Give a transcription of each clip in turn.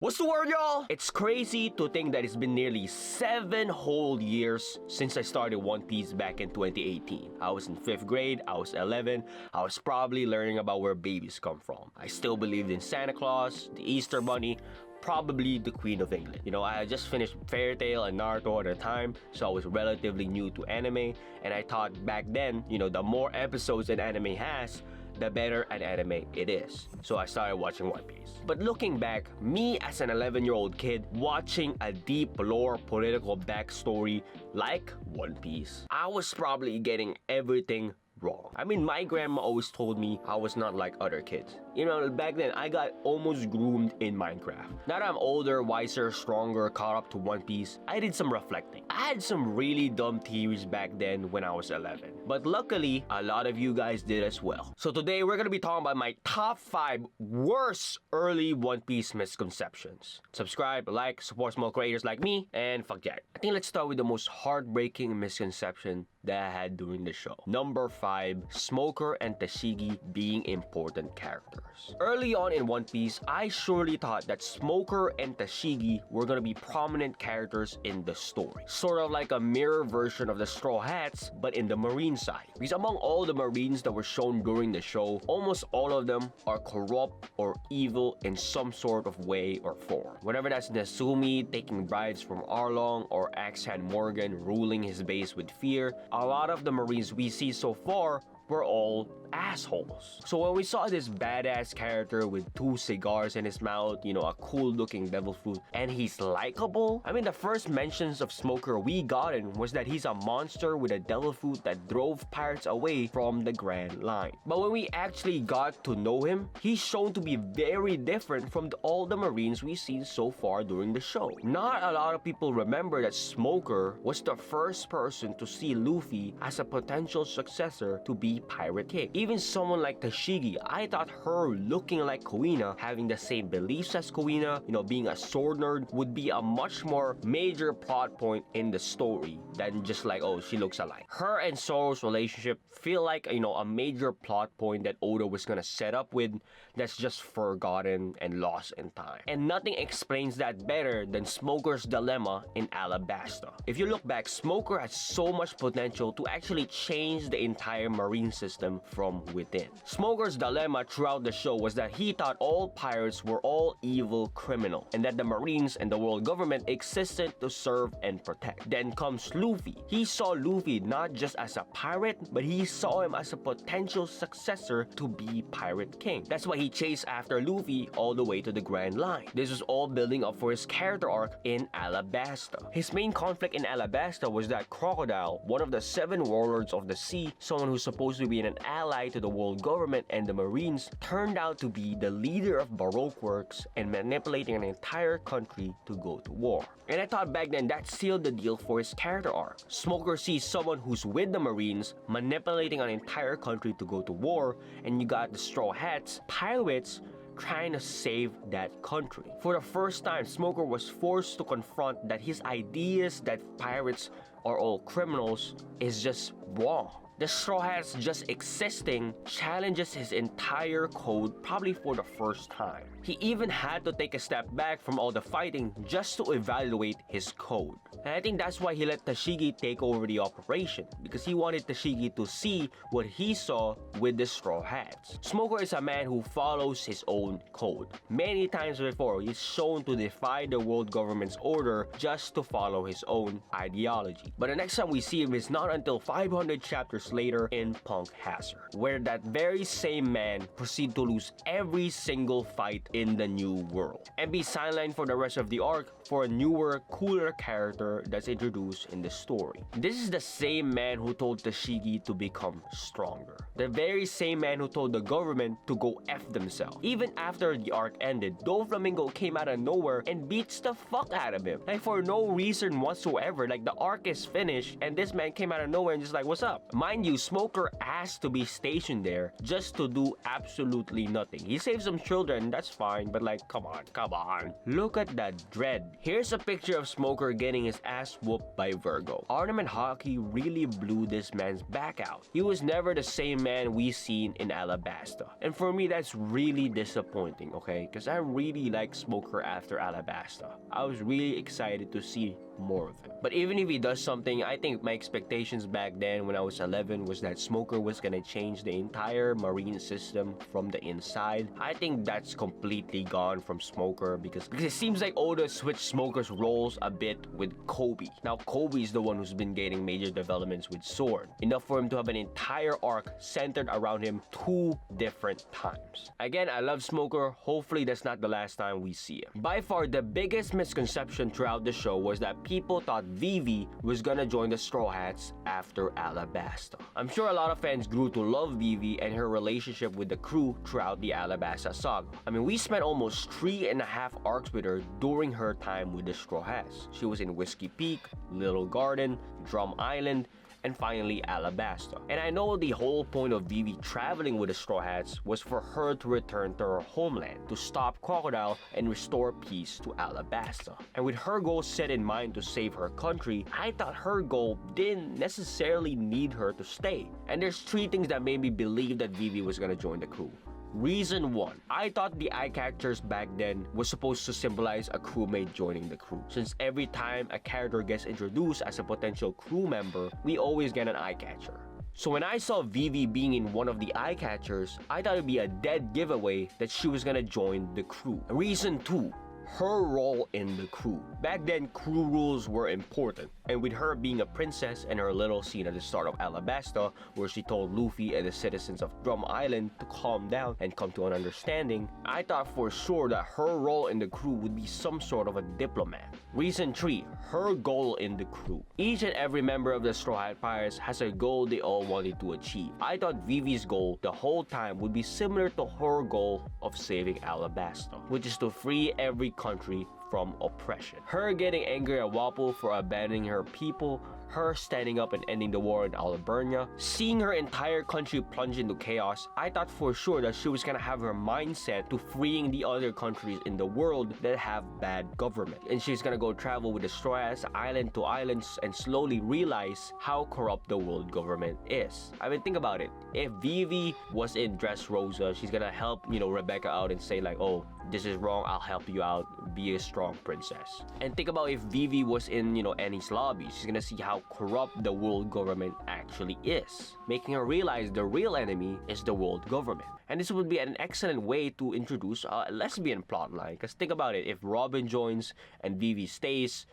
What's the word, y'all? It's crazy to think that it's been nearly 7 whole years since I started One Piece back in 2018. I was in 5th grade, I was 11, I was probably learning about where babies come from. I still believed in Santa Claus, the Easter Bunny, probably the Queen of England. You know, I had just finished Fairy Tail and Naruto at the time, so I was relatively new to anime, and I thought back then, you know, the more episodes an anime has, the better an anime it is. So I started watching One Piece. But looking back, me as an 11-year-old kid watching a deep lore political backstory like One Piece, I was probably getting everything wrong. I mean, my grandma always told me I was not like other kids. You know, back then, I got almost groomed in Minecraft. Now that I'm older, wiser, stronger, caught up to One Piece, I did some reflecting. I had some really dumb theories back then when I was 11. But luckily, a lot of you guys did as well. So today, we're gonna be talking about my top 5 worst early One Piece misconceptions. Subscribe, like, support small creators like me, and fuck that. I think let's start with the most heartbreaking misconception that I had during the show. Number 5, Smoker and Tashigi being important characters. Early on in One Piece, I surely thought that Smoker and Tashigi were gonna be prominent characters in the story. Sort of like a mirror version of the Straw Hats, but in the Marine side. Because among all the Marines that were shown during the show, almost all of them are corrupt or evil in some sort of way or form. Whether that's Nasumi taking bribes from Arlong or Axe-Hand Morgan ruling his base with fear, a lot of the Marines we see so far were all assholes. So when we saw this badass character with 2 cigars in his mouth, you know, a cool looking devil fruit, and he's likable, I mean, the first mentions of Smoker we gotten was that he's a monster with a devil fruit that drove pirates away from the Grand Line. But when we actually got to know him, he's shown to be very different from all the Marines we've seen so far during the show. Not a lot of people remember that Smoker was the first person to see Luffy as a potential successor to be Pirate King. Even someone like Tashigi, I thought her looking like Kuina, having the same beliefs as Kuina, you know, being a sword nerd, would be a much more major plot point in the story than just like, oh, she looks alike. Her and Zoro's relationship feel like, you know, a major plot point that Oda was gonna set up with that's just forgotten and lost in time. And nothing explains that better than Smoker's dilemma in Alabasta. If you look back, Smoker has so much potential to actually change the entire Marine system from within. Smoker's dilemma throughout the show was that he thought all pirates were all evil criminal and that the Marines and the world government existed to serve and protect. Then comes Luffy. He saw Luffy not just as a pirate, but he saw him as a potential successor to be Pirate King. That's why he chased after Luffy all the way to the Grand Line. This was all building up for his character arc in Alabasta. His main conflict in Alabasta was that Crocodile, one of the 7 warlords of the sea, someone who's supposed to be an ally to the world government and the Marines, turned out to be the leader of Baroque works and manipulating an entire country to go to war. And I thought back then that sealed the deal for his character arc. Smoker sees someone who's with the Marines manipulating an entire country to go to war, and you got the Straw Hats, pirates, trying to save that country. For the first time, Smoker was forced to confront that his ideas that pirates are all criminals is just wrong. The Straw Hats just existing challenges his entire code probably for the first time. He even had to take a step back from all the fighting just to evaluate his code. And I think that's why he let Tashigi take over the operation, because he wanted Tashigi to see what he saw with the Straw Hats. Smoker is a man who follows his own code. Many times before, he's shown to defy the world government's order just to follow his own ideology. But the next time we see him is not until 500 chapters later in Punk Hazard, where that very same man proceeds to lose every single fight in the new world and be sidelined for the rest of the arc for a newer, cooler character that's introduced in the story. This is the same man who told Tashigi to become stronger. The very same man who told the government to go F themselves. Even after the arc ended, Doflamingo came out of nowhere and beats the fuck out of him. Like for no reason whatsoever. Like the arc is finished and this man came out of nowhere and just like, what's up? Mind Mind you, Smoker asked to be stationed there just to do absolutely nothing. He saved some children, that's fine, but like, come on, come on. Look at that dread. Here's a picture of Smoker getting his ass whooped by Virgo. Arnhem and Hockey really blew this man's back out. He was never the same man we seen in Alabasta. And for me, that's really disappointing, okay? Because I really like Smoker after Alabasta. I was really excited to see more of him. But even if he does something, I think my expectations back then when I was 11 was that Smoker was gonna change the entire marine system from the inside. I think that's completely gone from Smoker because it seems like Oda switched Smoker's roles a bit with Kobe. Now Kobe is the one who's been getting major developments with Sword, enough for him to have an entire arc centered around him 2 different times. Again, I love Smoker. Hopefully that's not the last time we see him. By far the biggest misconception throughout the show was that people thought Vivi was gonna join the Straw Hats after Alabasta. I'm sure a lot of fans grew to love Vivi and her relationship with the crew throughout the Alabasta saga. I mean, we spent almost 3.5 arcs with her during her time with the Straw Hats. She was in Whiskey Peak, Little Garden, Drum Island, and finally Alabasta. And I know the whole point of Vivi traveling with the Straw Hats was for her to return to her homeland, to stop Crocodile and restore peace to Alabasta. And with her goal set in mind to save her country, I thought her goal didn't necessarily need her to stay. And there's 3 things that made me believe that Vivi was gonna join the crew. Reason 1. I thought the eye catchers back then was supposed to symbolize a crewmate joining the crew, since every time a character gets introduced as a potential crew member, we always get an eye catcher. So when I saw Vivi being in one of the eye catchers, I thought it'd be a dead giveaway that she was gonna join the crew. Reason 2. Her role in the crew. Back then, crew rules were important, and with her being a princess and her little scene at the start of Alabasta, where she told Luffy and the citizens of Drum Island to calm down and come to an understanding, I thought for sure that her role in the crew would be some sort of a diplomat. Reason 3. Her goal in the crew. Each and every member of the Straw Hat Pirates has a goal they all wanted to achieve. I thought Vivi's goal the whole time would be similar to her goal of saving Alabasta, which is to free every country from oppression. Her getting angry at Wapol for abandoning her people, her standing up and ending the war in Albernia, seeing her entire country plunge into chaos, I thought for sure that she was gonna have her mindset to freeing the other countries in the world that have bad government. And she's gonna go travel with the Straw Hats island to islands and slowly realize how corrupt the world government is. I mean, think about it. If Vivi was in Dressrosa, she's gonna help, Rebecca out and say like, oh, this is wrong, I'll help you out, be a strong princess. And think about if Vivi was in, Annie's lobby, she's gonna see how corrupt the world government actually is, making her realize the real enemy is the world government. And this would be an excellent way to introduce a lesbian plotline, because think about it, if Robin joins and Vivi stays,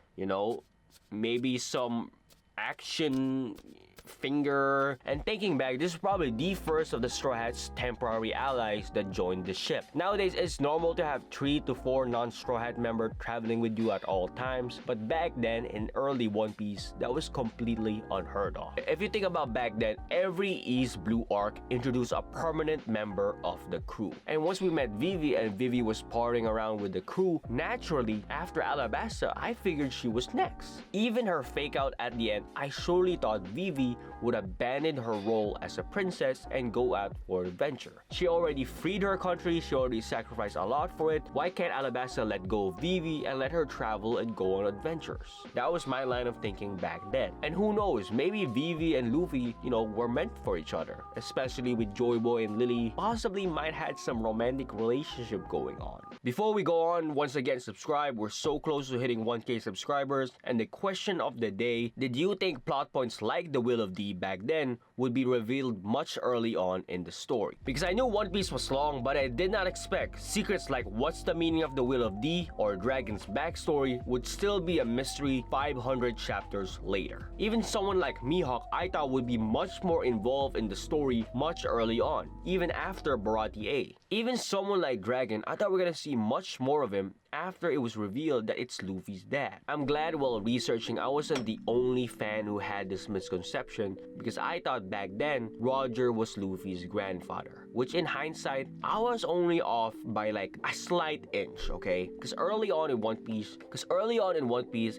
maybe some action finger. And thinking back, this is probably the first of the Straw Hats' temporary allies that joined the ship. Nowadays, it's normal to have 3 to 4 non-Straw Hat members traveling with you at all times, but back then, in early One Piece, that was completely unheard of. If you think about back then, every East Blue arc introduced a permanent member of the crew. And once we met Vivi and Vivi was partying around with the crew, naturally, after Alabasta, I figured she was next. Even her fake out at the end, I surely thought Vivi would abandon her role as a princess and go out for adventure. She already freed her country, she already sacrificed a lot for it. Why can't Alabasta let go of Vivi and let her travel and go on adventures? That was my line of thinking back then. And who knows, maybe Vivi and Luffy, were meant for each other. Especially with Joy Boy and Lily, possibly might had some romantic relationship going on. Before we go on, once again, subscribe. We're so close to hitting 1K subscribers. And the question of the day, did you think plot points like the Will of D back then would be revealed much early on in the story? Because I knew One Piece was long, but I did not expect secrets like what's the meaning of the Will of D or Dragon's backstory would still be a mystery 500 chapters later. Even someone like Mihawk I thought would be much more involved in the story much early on, even after Barati A. Even someone like Dragon, I thought we were gonna see much more of him after it was revealed that it's Luffy's dad. I'm glad while researching I wasn't the only fan who had this misconception, because I thought back then Roger was Luffy's grandfather, which in hindsight I was only off by like a slight inch, okay? Because early on in One Piece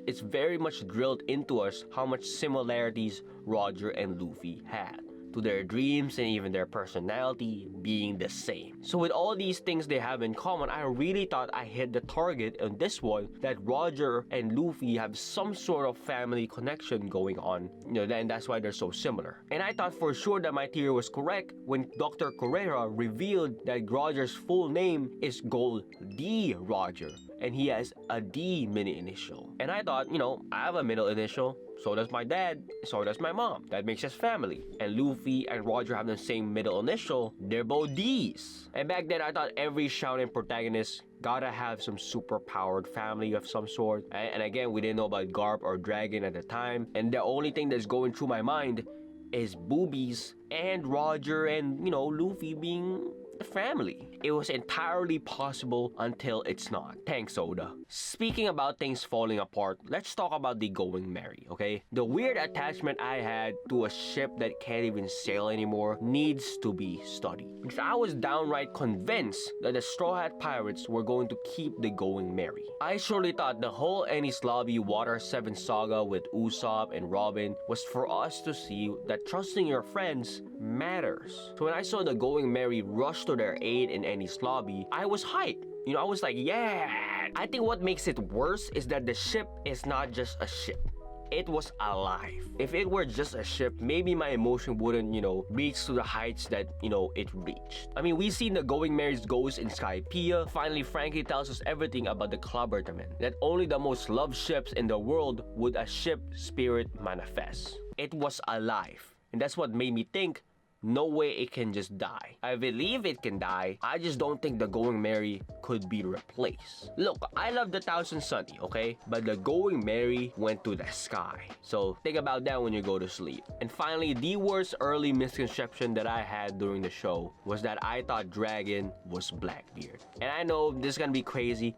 it's very much drilled into us how much similarities Roger and Luffy had. to their dreams and even their personality being the same. So with all these things they have in common, I really thought I hit the target on this one, that Roger and Luffy have some sort of family connection going on, and that's why they're so similar. And I thought for sure that my theory was correct when Dr. Correa revealed that Roger's full name is Gold D. Roger, and he has a D mini initial. And I thought, I have a middle initial, so does my dad, so does my mom. That makes us family. And Luffy and Roger have the same middle initial. They're both D's. And back then, I thought every shonen protagonist gotta have some super powered family of some sort. And again, we didn't know about Garp or Dragon at the time. And the only thing that's going through my mind is boobies and Roger and, Luffy being the family. It was entirely possible until it's not. Thanks, Oda. Speaking about things falling apart, let's talk about the Going Merry, okay? The weird attachment I had to a ship that can't even sail anymore needs to be studied. Because I was downright convinced that the Strawhat pirates were going to keep the Going Merry. I surely thought the whole Enies Lobby Water 7 saga with Usopp and Robin was for us to see that trusting your friends matters. So when I saw the Going Merry rush to their aid in Enies Lobby, I was hyped. I was like, yeah. I think what makes it worse is that the ship is not just a ship. It was alive. If it were just a ship, maybe my emotion wouldn't, reach to the heights that, it reached. I mean, we've seen the Going Merry's ghost in Skypiea. Finally, Frankie tells us everything about the Klabbertamen, that only the most loved ships in the world would a ship spirit manifest. It was alive. And that's what made me think, no way it can just die. I believe it can die. I just don't think the Going Merry could be replaced. Look, I love the Thousand Sunny, okay? But the Going Merry went to the sky. So think about that when you go to sleep. And finally, the worst early misconception that I had during the show was that I thought Dragon was Blackbeard. And I know this is gonna be crazy.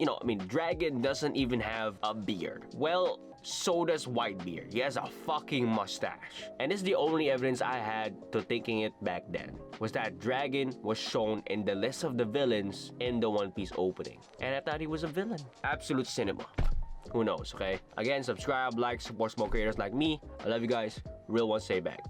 Dragon doesn't even have a beard. Well, so does Whitebeard. He has a fucking mustache. And this is the only evidence I had to thinking it back then, was that Dragon was shown in the list of the villains in the One Piece opening. And I thought he was a villain. Absolute cinema. Who knows, okay? Again, subscribe, like, support small creators like me. I love you guys. Real one, say back.